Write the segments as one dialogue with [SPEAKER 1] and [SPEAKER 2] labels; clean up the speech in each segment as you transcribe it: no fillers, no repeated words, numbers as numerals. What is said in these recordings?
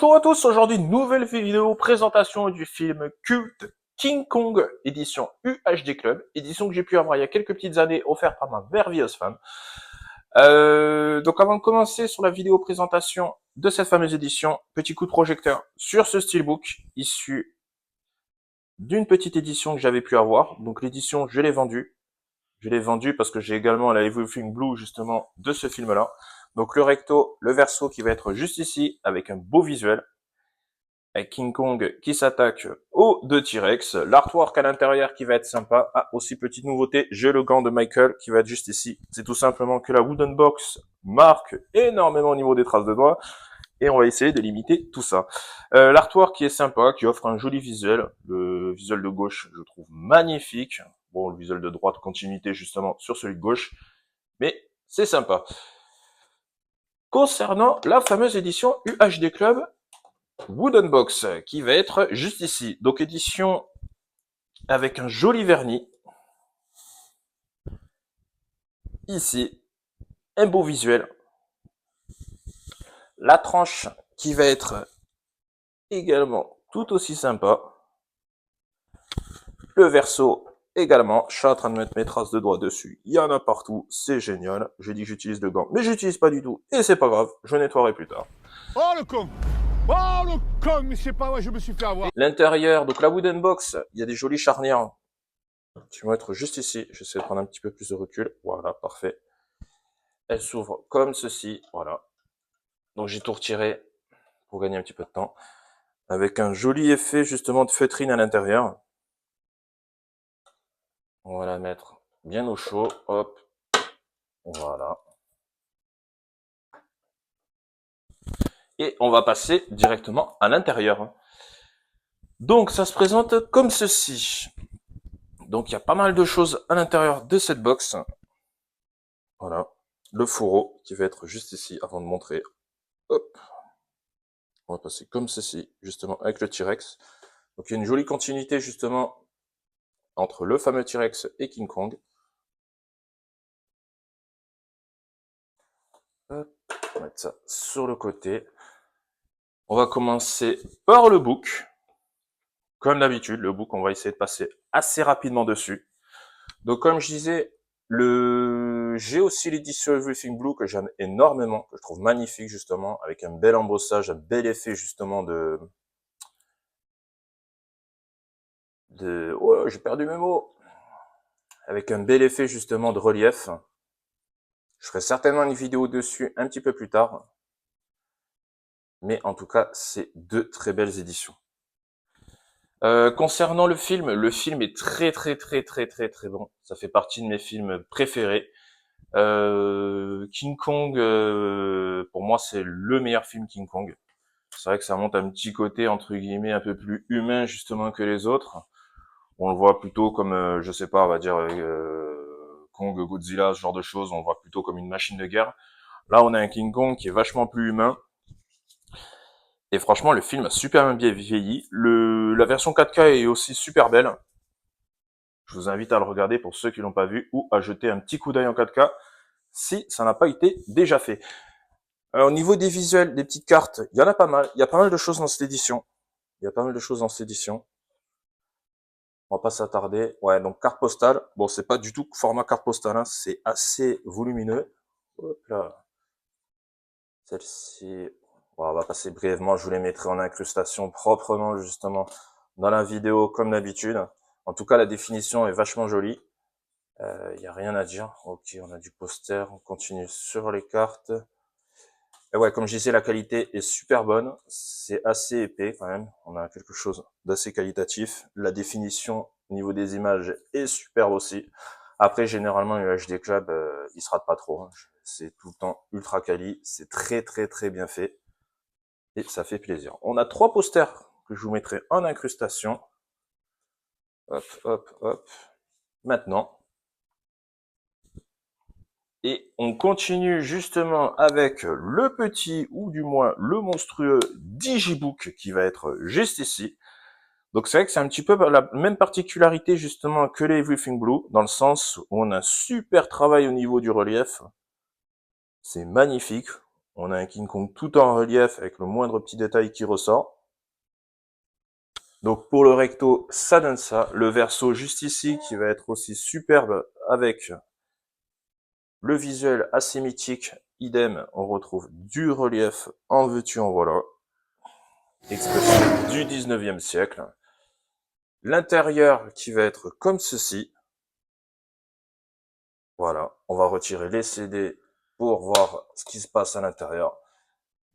[SPEAKER 1] Bonjour à tous, aujourd'hui nouvelle vidéo présentation du film culte King Kong, édition UHD Club, édition que j'ai pu avoir il y a quelques petites années, offerte par ma merveilleuse femme. Donc avant de commencer sur la vidéo présentation de cette fameuse édition, petit coup de projecteur sur ce steelbook issu d'une petite édition que j'avais pu avoir. Donc l'édition, je l'ai vendue. Je l'ai vendue parce que j'ai également la Everything Blue justement de ce film-là. Donc le recto, le verso qui va être juste ici avec un beau visuel. Avec King Kong qui s'attaque aux deux T-Rex, l'artwork à l'intérieur qui va être sympa. Ah, aussi petite nouveauté, j'ai le gant de Michael qui va être juste ici. C'est tout simplement que la wooden box marque énormément au niveau des traces de doigts et on va essayer de limiter tout ça. L'artwork qui est sympa, qui offre un joli visuel. Le visuel de gauche, je trouve magnifique. Bon, le visuel de droite, continuité justement sur celui de gauche, mais c'est sympa. Concernant la fameuse édition UHD Club, Wooden Box, qui va être juste ici. Donc édition avec un joli vernis. Ici, un beau visuel. La tranche qui va être également tout aussi sympa. Le verso également. Je suis en train de mettre mes traces de doigts dessus. Il y en a partout. C'est génial. J'ai dit que j'utilise le gant, mais j'utilise pas du tout. Et c'est pas grave. Je nettoierai plus tard.
[SPEAKER 2] Oh le con! Oh le con! Mais c'est pas vrai, je me suis fait avoir.
[SPEAKER 1] L'intérieur, donc la wooden box, il y a des jolies charnières qui vont être juste ici. J'essaie de prendre un petit peu plus de recul. Voilà, parfait. Elle s'ouvre comme ceci. Voilà. Donc j'ai tout retiré pour gagner un petit peu de temps. Avec un joli effet justement de feutrine à l'intérieur. On va la mettre bien au chaud. Hop. Voilà. Et on va passer directement à l'intérieur. Donc ça se présente comme ceci. Donc il y a pas mal de choses à l'intérieur de cette box. Voilà. Le fourreau qui va être juste ici avant de montrer. Hop. On va passer comme ceci, justement, avec le T-Rex. Donc il y a une jolie continuité justement entre le fameux T-Rex et King Kong. Hop, on va mettre ça sur le côté. On va commencer par le book. Comme d'habitude, le book, on va essayer de passer assez rapidement dessus. Donc comme je disais, j'ai aussi l'édition Everything Blue que j'aime énormément, que je trouve magnifique justement, avec un bel embossage, un bel effet justement oh, j'ai perdu mes mots. Avec un bel effet justement de relief. Je ferai certainement une vidéo dessus un petit peu plus tard. Mais en tout cas, c'est deux très belles éditions. Concernant le film est très bon. Ça fait partie de mes films préférés. King Kong, pour moi, c'est le meilleur film King Kong. C'est vrai que ça monte un petit côté, entre guillemets, un peu plus humain, justement, que les autres. On le voit plutôt comme, je sais pas, on va dire, Kong, Godzilla, ce genre de choses. On le voit plutôt comme une machine de guerre. Là, on a un King Kong qui est vachement plus humain. Et franchement, le film a super bien vieilli. La version 4K est aussi super belle. Je vous invite à le regarder pour ceux qui l'ont pas vu ou à jeter un petit coup d'œil en 4K si ça n'a pas été déjà fait. Au niveau des visuels, des petites cartes, il y en a pas mal. Il y a pas mal de choses dans cette édition. Il y a pas mal de choses dans cette édition. On va pas s'attarder. Ouais, donc carte postale. Bon, c'est pas du tout format carte postale, hein. C'est assez volumineux. Hop là. Celle-ci, bon, on va passer brièvement. Je vous les mettrai en incrustation proprement, justement, dans la vidéo, comme d'habitude. En tout cas, la définition est vachement jolie. Il n'y a rien à dire. Ok, on a du poster. On continue sur les cartes. Et ouais, comme je disais, la qualité est super bonne. C'est assez épais quand même. On a quelque chose d'assez qualitatif. La définition au niveau des images est superbe aussi. Après, généralement, le HD Club, il se rate pas trop, hein. C'est tout le temps ultra quali. C'est très bien fait. Et ça fait plaisir. On a 3 posters que je vous mettrai en incrustation. Hop, hop, hop. Maintenant. Et on continue justement avec le petit, ou du moins le monstrueux Digibook qui va être juste ici. Donc c'est vrai que c'est un petit peu la même particularité justement que les Everything Blue, dans le sens où on a un super travail au niveau du relief. C'est magnifique. On a un King Kong tout en relief avec le moindre petit détail qui ressort. Donc pour le recto, ça donne ça. Le verso juste ici qui va être aussi superbe avec le visuel assez mythique. Idem, on retrouve du relief en veux-tu en voilà. Expression du 19e siècle. L'intérieur qui va être comme ceci. Voilà, on va retirer les CD pour voir ce qui se passe à l'intérieur.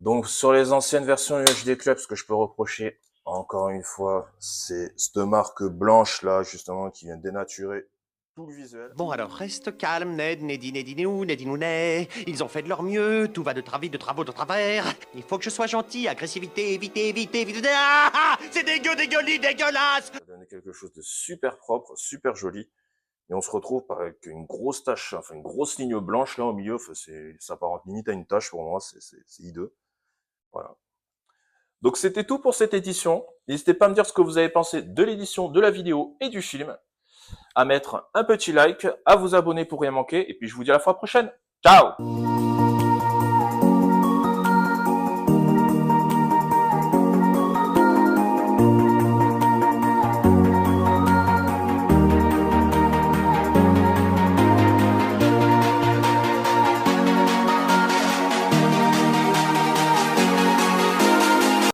[SPEAKER 1] Donc sur les anciennes versions UHD Club, ce que je peux reprocher, encore une fois, c'est cette marque blanche là, justement, qui vient dénaturer tout le visuel.
[SPEAKER 3] Bon alors, reste calme, Ned, Nedinounet. Ils ont fait de leur mieux, tout va de travaux de travers. Il faut que je sois gentil, agressivité, éviter. C'est dégueulasse.
[SPEAKER 1] Ça donne quelque chose de super propre, super joli. Et on se retrouve avec une grosse tache, enfin une grosse ligne blanche là au milieu, enfin, ça s'apparente limite à une tache pour moi, c'est hideux. Voilà. Donc c'était tout pour cette édition. N'hésitez pas à me dire ce que vous avez pensé de l'édition, de la vidéo et du film. À mettre un petit like, à vous abonner pour rien manquer. Et puis je vous dis à la fois prochaine. Ciao!